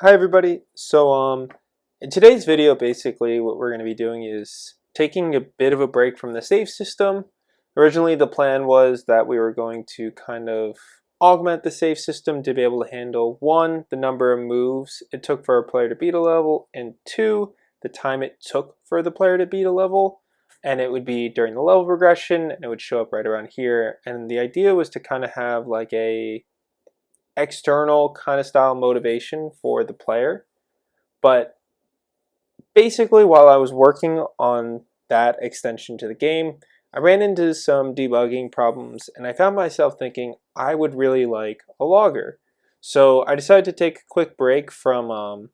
Hi everybody. In today's video, basically what we're going to be doing is taking a bit of a break from the save system. Originally the plan was that we were going to kind of augment the save system to be able to handle one, the number of moves it took for a player to beat a level, and two, the time it took for the player to beat a level. And it would be during the level progression, and it would show up right around here. And the idea was to kind of have like a external kind of style motivation for the player. But basically, while I was working on that extension to the game, I ran into some debugging problems and I found myself thinking I would really like a logger. So I decided to take a quick break from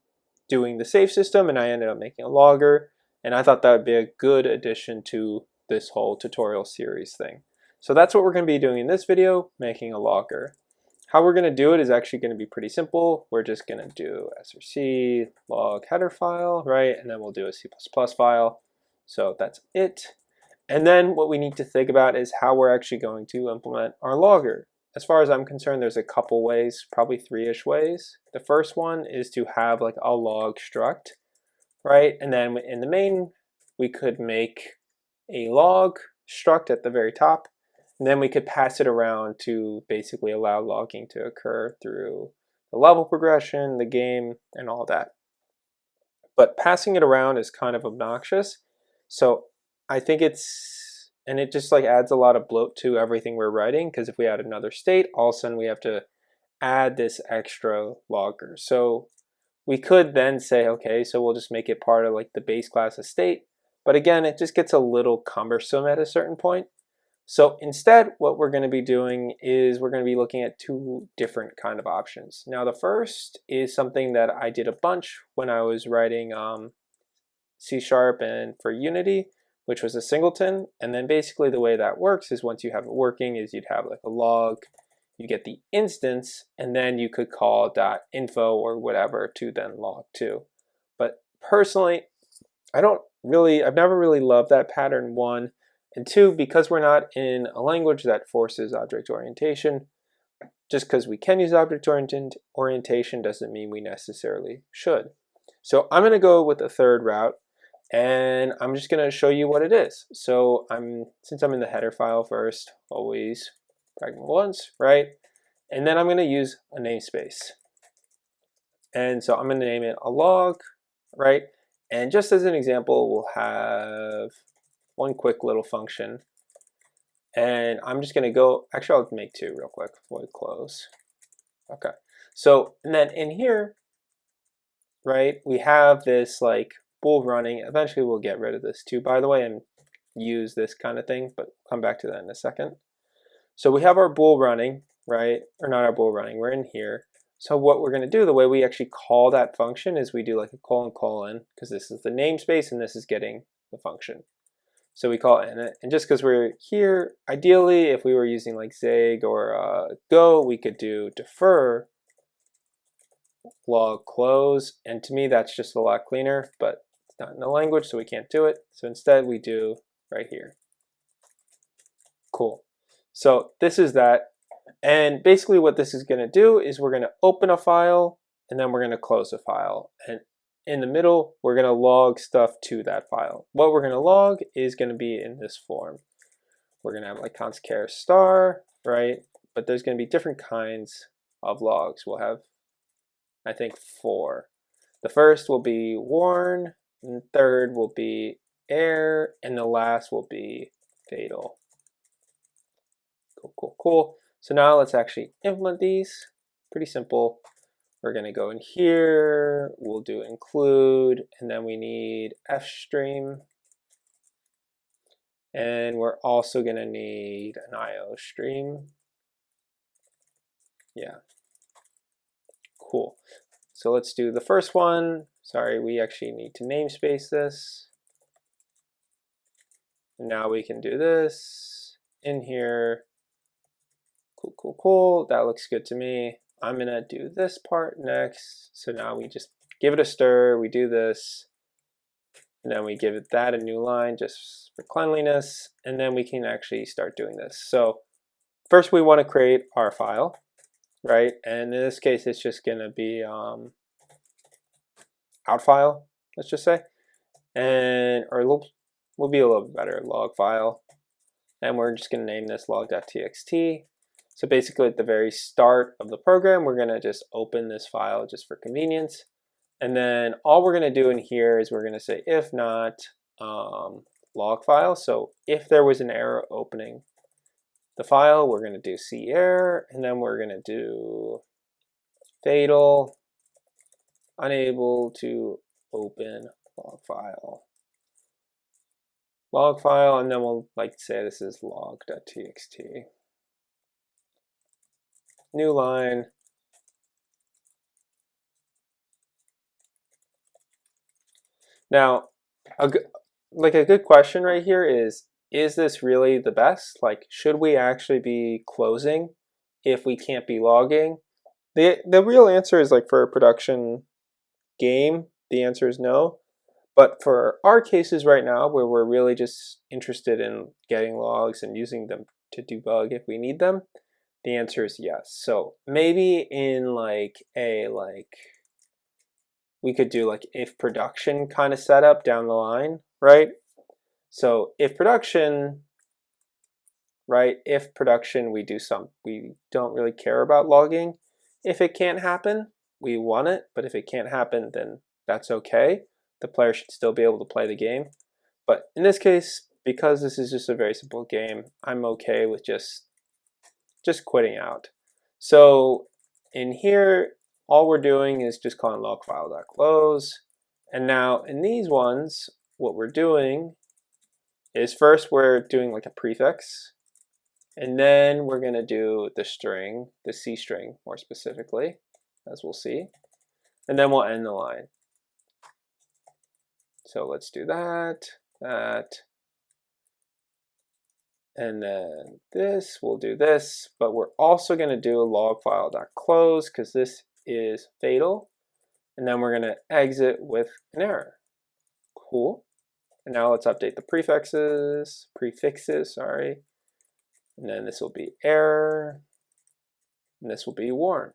doing the save system, and I ended up making a logger, and I thought that would be a good addition to this whole tutorial series thing. So that's what we're going to be doing in this video, making a logger. How we're going to do it is actually going to be pretty simple. We're just going to do src log header file, right? And then we'll do a C++ file. So that's it. And then what we need to think about is how we're actually going to implement our logger. As far as I'm concerned, there's a couple ways, probably three-ish ways. The first one is to have like a log struct, right? And then in the main, we could make a log struct at the very top. And then we could pass it around to basically allow logging to occur through the level progression, the game, and all that. But passing it around is kind of obnoxious. So I think it just like adds a lot of bloat to everything we're writing, because if we add another state, all of a sudden we have to add this extra logger. So we could then say, okay, so we'll just make it part of like the base class of state. But again, it just gets a little cumbersome at a certain point. So instead, what we're going to be doing is we're going to be looking at two different kind of options. Now, the first is something that I did a bunch when I was writing C# and for Unity, which was a singleton. And then basically the way that works is once you have it working is you'd have like a log, you get the instance, and then you could call .info or whatever to then log2. But personally, I've never really loved that pattern, one. And two, because we're not in a language that forces object orientation, just because we can use object orientation doesn't mean we necessarily should. So I'm going to go with a third route, and I'm just going to show you what it is. So since I'm in the header file first, always pragma once, right? And then I'm going to use a namespace. And so I'm going to name it a log, right? And just as an example, we'll have one quick little function. And I'm just going to go, actually I'll make two real quick, void close. Okay, so and then in here, right, we have this like bool running. Eventually we'll get rid of this too, by the way, and use this kind of thing, but we'll come back to that in a second. So we have our bool running, right, or not our bool running, we're in here. So what we're going to do, the way we actually call that function is we do like a colon, because this is the namespace and this is getting the function. So we call it init, and just because we're here, ideally if we were using like Zig or Go, we could do defer log close, and to me that's just a lot cleaner, but it's not in the language so we can't do it. So instead we do right here. Cool. So this is that, and basically what this is going to do is we're going to open a file and then we're going to close a file, and in the middle we're going to log stuff to that file. What we're going to log is going to be in this form. We're going to have like const char star, right? But there's going to be different kinds of logs. We'll have, I think, 4. The first will be warn, and the third will be error, and the last will be fatal. Cool, cool, cool. So now let's actually implement these. Pretty simple. We're going to go in here, we'll do include, and then we need fstream. And we're also going to need an IO stream. Yeah. Cool. So let's do the first one. Sorry, we actually need to namespace this. And now we can do this in here. Cool, cool, cool. That looks good to me. I'm going to do this part next. So now we just give it a stir. We do this. And then we give it that a new line just for cleanliness. And then we can actually start doing this. So first we want to create our file, right? And in this case, it's just going to be out file, let's just say, and or we'll be a little bit better, log file, and we're just going to name this log.txt. So basically at the very start of the program, we're going to just open this file just for convenience. And then all we're going to do in here is we're going to say if not log file. So if there was an error opening the file, we're going to do cerr, and then we're going to do fatal unable to open log file. Log file, and then we'll like say this is log.txt. New line. Now, a good question right here is this really the best? Like, should we actually be closing if we can't be logging? The real answer is, like, for a production game, the answer is no. But for our cases right now, where we're really just interested in getting logs and using them to debug if we need them, the answer is yes. So maybe in we could do like if production kind of setup down the line, right? So if production, right? If production, we don't really care about logging. If it can't happen, we want it. But if it can't happen, then that's okay. The player should still be able to play the game. But in this case, because this is just a very simple game, I'm okay with just quitting out. So in here, all we're doing is just calling logfile.close. And now in these ones, what we're doing is first we're doing like a prefix, and then we're going to do the string, the C string more specifically, as we'll see, and then we'll end the line. So let's do that, and then this, we'll do this, but we're also going to do a logfile.close because this is fatal, and then we're going to exit with an error. Cool. And now let's update the prefixes, sorry. And then this will be error, and this will be warn.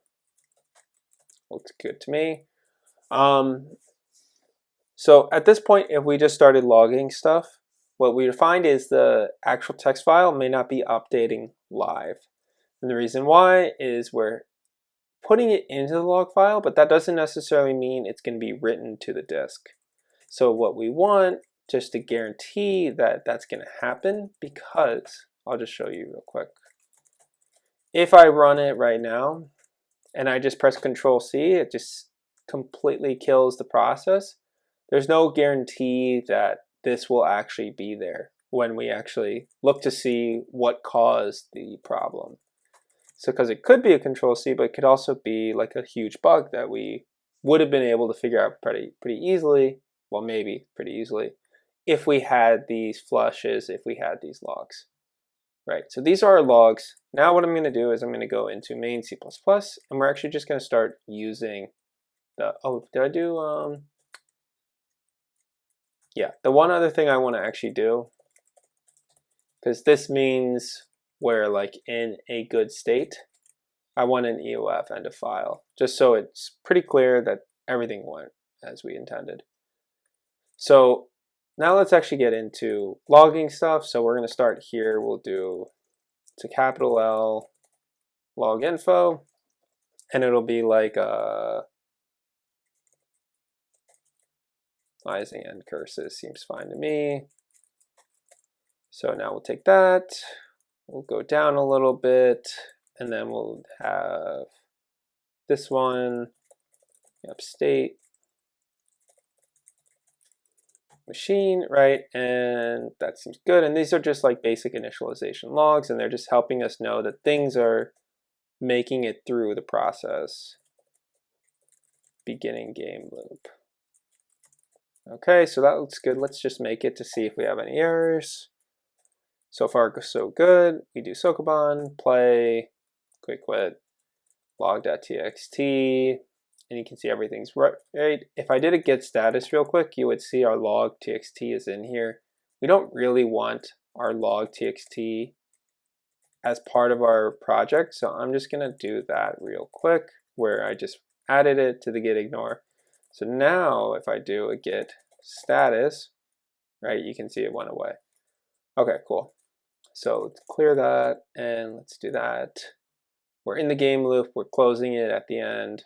Looks good to me. So at this point, if we just started logging stuff, what we would find is the actual text file may not be updating live. And the reason why is we're putting it into the log file, but that doesn't necessarily mean it's going to be written to the disk. So what we want, just to guarantee that that's going to happen, because I'll just show you real quick. If I run it right now and I just press Control-C, it just completely kills the process. There's no guarantee that this will actually be there when we actually look to see what caused the problem. So because it could be a Control-C, but it could also be like a huge bug that we would have been able to figure out pretty easily, well maybe pretty easily, if we had these flushes, if we had these logs. Right, so these are our logs. Now what I'm going to do is I'm going to go into main C++, and we're actually just going to start using the, oh, did I do, yeah, the one other thing I want to actually do, because this means we're like in a good state, I want an EOF end of file, just so it's pretty clear that everything went as we intended. So now let's actually get into logging stuff. So we're going to start here. We'll do, it's a capital L log info, and it'll be like rising end curses seems fine to me. So now we'll take that, we'll go down a little bit, and then we'll have this one, upstate machine, right? And that seems good. And these are just like basic initialization logs, and they're just helping us know that things are making it through the process. Beginning game loop. Okay, so that looks good. Let's just make it to see if we have any errors. So far, so good. We do Sokoban, play, quick quit, log.txt, and you can see everything's right. If I did a get status real quick, you would see our log.txt is in here. We don't really want our log.txt as part of our project, so I'm just gonna do that real quick, where I just added it to the git ignore. So now if I do a git status, right, you can see it went away. Okay, cool. So let's clear that and let's do that. We're in the game loop, we're closing it at the end.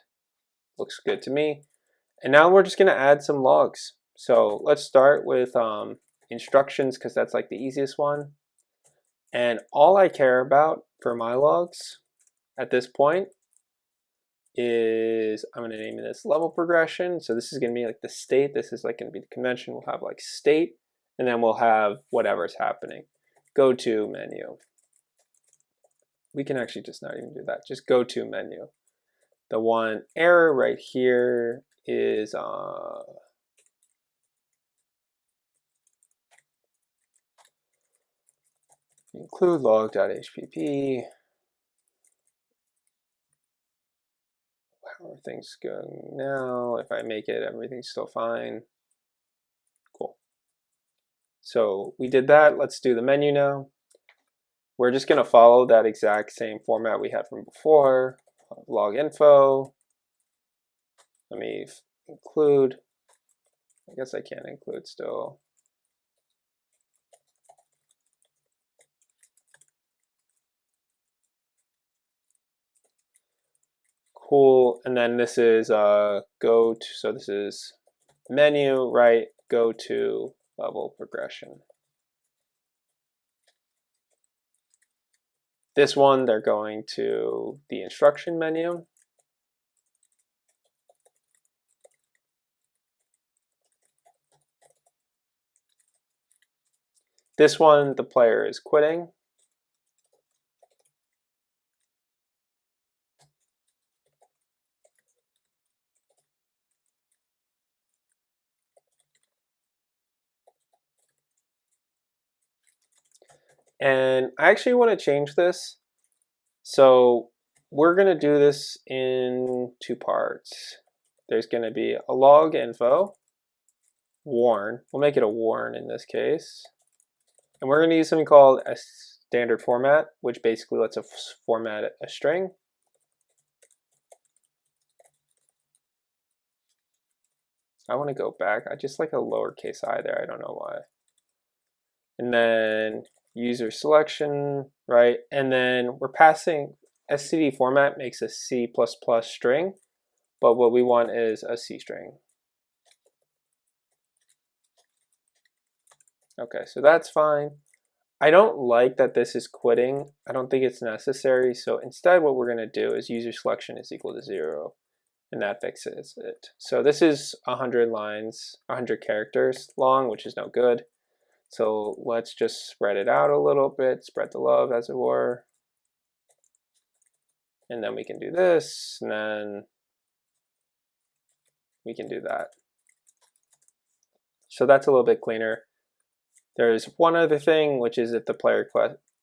Looks good to me. And now we're just gonna add some logs. So let's start with instructions because that's like the easiest one. And all I care about for my logs at this point is I'm gonna name this level progression. So this is gonna be like the state. This is like gonna be the convention. We'll have like state, and then we'll have whatever's happening. Go to menu. We can actually just not even do that. Just go to menu. The one error right here is include log.hpp. How are things going now? If I make it, everything's still fine. Cool. So we did that. Let's do the menu now. We're just going to follow that exact same format we had from before. Log info. Let me include. I guess I can't include still. Cool. And then this is go to, so this is menu, right? Go to level progression. This one, they're going to the instruction menu. This one, the player is quitting. And I actually want to change this. So we're going to do this in two parts. There's going to be a log info, warn. We'll make it a warn in this case. And we're going to use something called a standard format, which basically lets us format a string. I want to go back. I just like a lowercase I there. I don't know why. And then user selection, right? And then we're passing std format makes a C++ string, but what we want is a C string. Okay, so that's fine. I don't like that this is quitting. I don't think it's necessary. So instead what we're going to do is user selection is equal to 0, and that fixes it. So this is 100 lines, 100 characters long, which is no good. So let's just spread it out a little bit, spread the love as it were. And then we can do this, and then we can do that. So that's a little bit cleaner. There's one other thing, which is if the player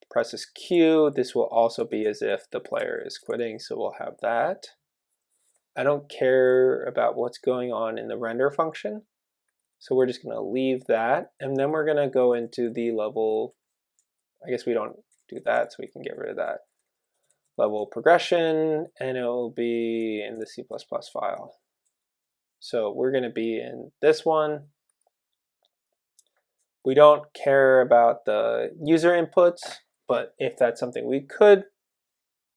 presses Q, this will also be as if the player is quitting, so we'll have that. I don't care about what's going on in the render function, so we're just going to leave that, and then we're going to go into the level. I guess we don't do that, so we can get rid of that. Level progression, and it will be in the C++ file. So we're going to be in this one. We don't care about the user inputs, but if that's something we could,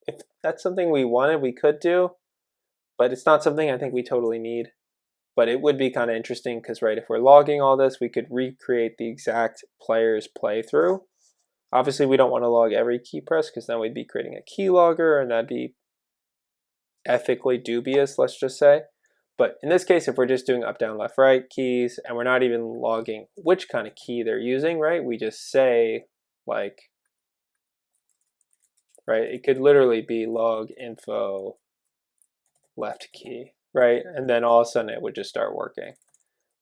if that's something we wanted, we could do, but it's not something I think we totally need. But it would be kind of interesting because, right, if we're logging all this, we could recreate the exact player's playthrough. Obviously, we don't want to log every key press because then we'd be creating a key logger, and that'd be ethically dubious, let's just say. But in this case, if we're just doing up, down, left, right keys, and we're not even logging which kind of key they're using, right? We just say, like, right? It could literally be log info left key, right? And then all of a sudden it would just start working.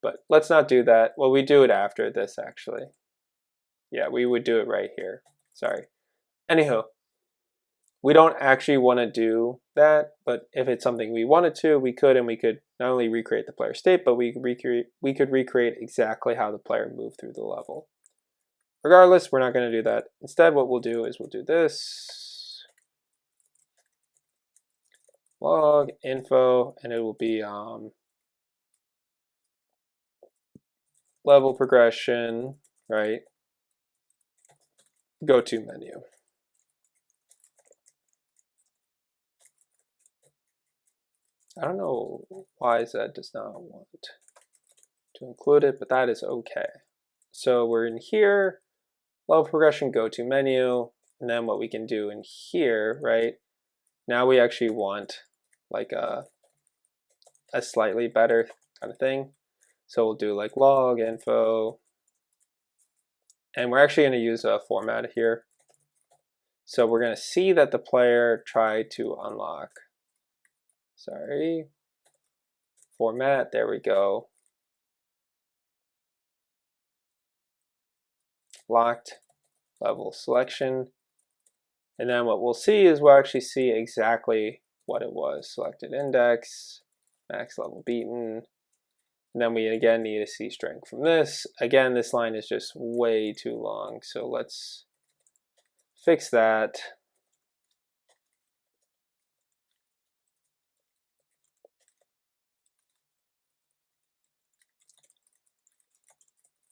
But let's not do that. Well, we do it after this, actually. Yeah, we would do it right here. Sorry. Anywho, we don't actually want to do that, but if it's something we wanted to, we could, and we could not only recreate the player state, but we could recreate exactly how the player moved through the level. Regardless, we're not going to do that. Instead, what we'll do is we'll do this log info, and it will be level progression, right? Go to menu. I don't know why that does not want to include it, but that is okay. So we're in here, level progression, go to menu, and then what we can do in here, right? Now we actually want like a slightly better kind of thing. So we'll do like log info, and we're actually going to use a format here. So we're going to see that the player tried to unlock. Sorry. Format, there we go. Locked level selection. And then what we'll see is we'll actually see exactly what it was. Selected index, max level beaten. And then we again need to see string from this. Again, this line is just way too long. So let's fix that.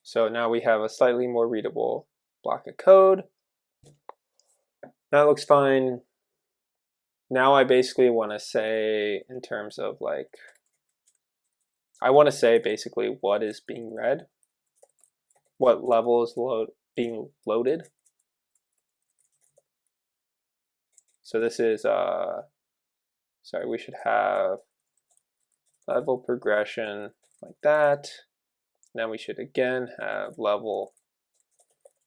So now we have a slightly more readable block of code. That looks fine. Now I basically want to say in terms of like, I want to say basically what is being read, what level is being loaded. So this is, sorry, we should have level progression like that. Now we should again have level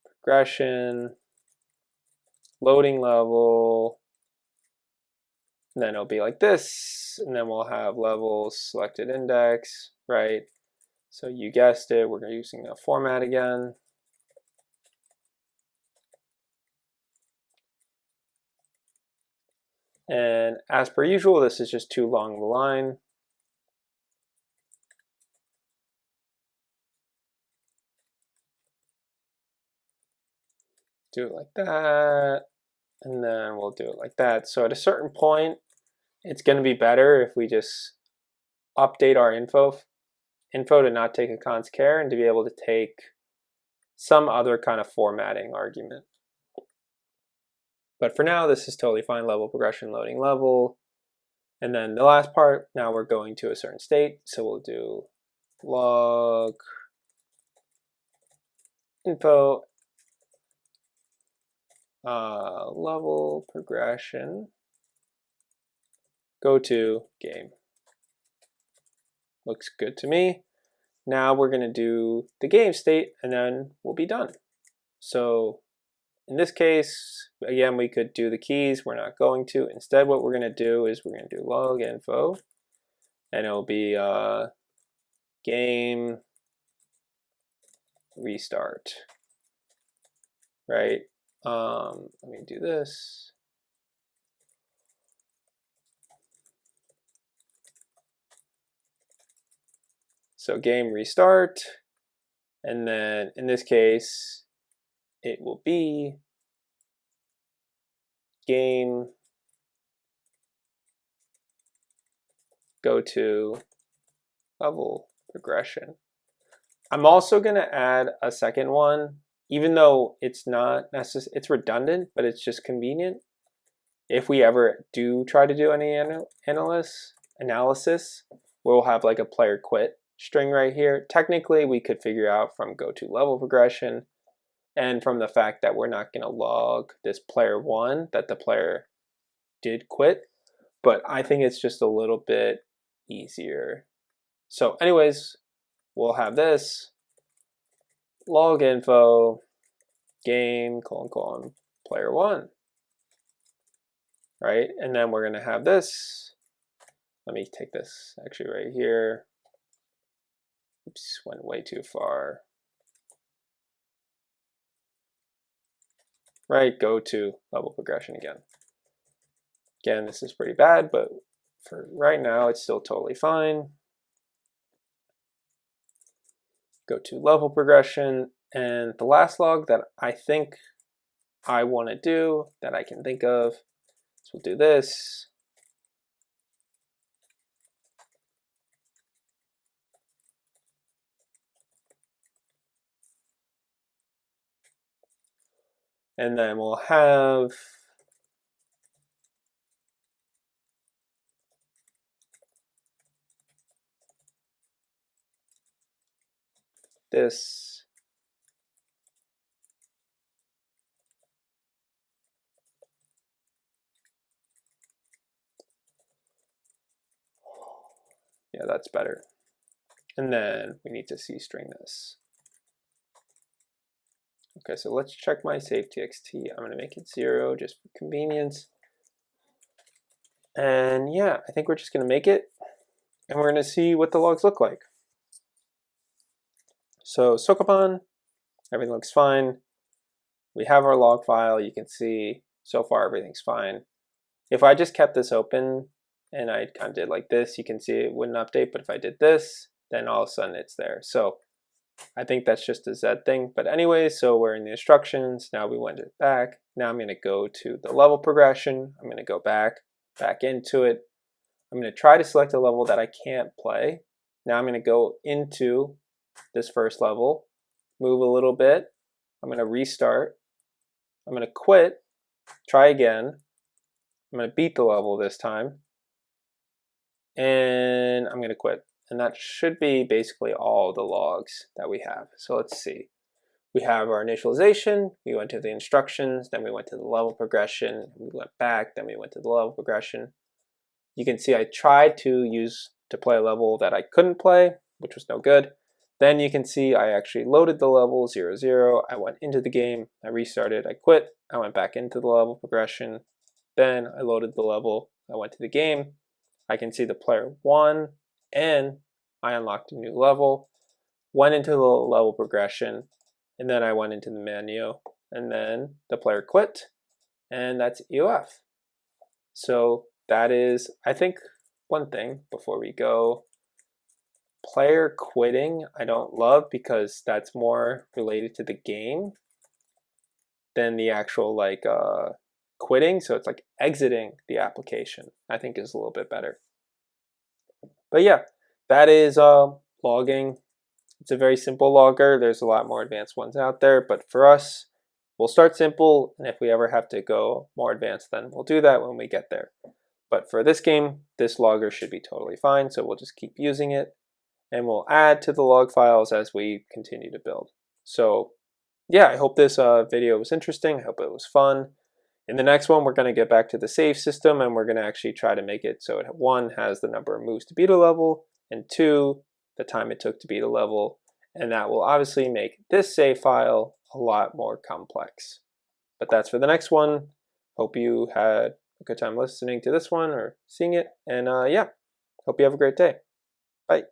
progression, loading level, and then it'll be like this, and then we'll have levels selected index, right? So you guessed it, we're using a format again. And as per usual, this is just too long of a line. Do it like that, and then we'll do it like that. So at a certain point, it's going to be better if we just update our info to not take a const char and to be able to take some other kind of formatting argument. But for now, this is totally fine. Level progression, loading level. And then the last part, now we're going to a certain state. So we'll do log info level progression, go to game. Looks good to me. Now we're going to do the game state and then we'll be done. So in this case, again, we could do the keys. We're not going to. Instead, what we're going to do is we're going to do log info, and it'll be game restart, right? Let me do this. So game restart, and then in this case, it will be game go to level progression. I'm also going to add a second one, even though it's not necessary, it's redundant, but it's just convenient. If we ever do try to do any analysis, we'll have like a player quit string right here. Technically, we could figure out from go to level progression and from the fact that we're not going to log this player one that the player did quit, but I think it's just a little bit easier. So anyways, we'll have this log info game : player one, right? And then we're going to have this. Let me take this actually right here. Oops, went way too far. Right, go to level progression again. Again, this is pretty bad, but for right now, it's still totally fine. Go to level progression, and the last log that I think I want to do, that I can think of, so we'll do this. And then we'll have this yeah, that's better. And then we need to C-string this. Okay, so let's check my save.txt. I'm going to make it 0 just for convenience. And yeah, I think we're just going to make it, and we're going to see what the logs look like. So Sokoban, everything looks fine. We have our log file. You can see so far everything's fine. If I just kept this open and I kind of did like this, you can see it wouldn't update. But if I did this, then all of a sudden it's there. So I think that's just a Z thing. But anyway, so we're in the instructions. Now we went it back. Now I'm going to go to the level progression. I'm going to go back into it. I'm going to try to select a level that I can't play. Now I'm going to go into this first level, move a little bit. I'm going to restart. I'm going to quit, try again. I'm going to beat the level this time. And I'm going to quit. And that should be basically all the logs that we have. So let's see. We have our initialization, we went to the instructions, then we went to the level progression, we went back, then we went to the level progression. You can see I tried to play a level that I couldn't play, which was no good. Then you can see I actually loaded the level 0, 0. I went into the game, I restarted, I quit, I went back into the level progression. Then I loaded the level, I went to the game. I can see the player won, and I unlocked a new level, went into the level progression, and then I went into the menu, and then the player quit, and that's EOF. So that is, I think, one thing before we go. Player quitting, I don't love because that's more related to the game than the actual quitting. So it's like exiting the application, I think is a little bit better. But yeah, that is logging. It's a very simple logger. There's a lot more advanced ones out there, but for us, we'll start simple, and if we ever have to go more advanced, then we'll do that when we get there. But for this game, this logger should be totally fine, so we'll just keep using it, and we'll add to the log files as we continue to build. So yeah, I hope this video was interesting. I hope it was fun. In the next one, we're going to get back to the save system, and we're going to actually try to make it so it, 1, has the number of moves to beat a level, and 2, the time it took to beat a level. And that will obviously make this save file a lot more complex. But that's for the next one. Hope you had a good time listening to this one or seeing it. And yeah, hope you have a great day. Bye.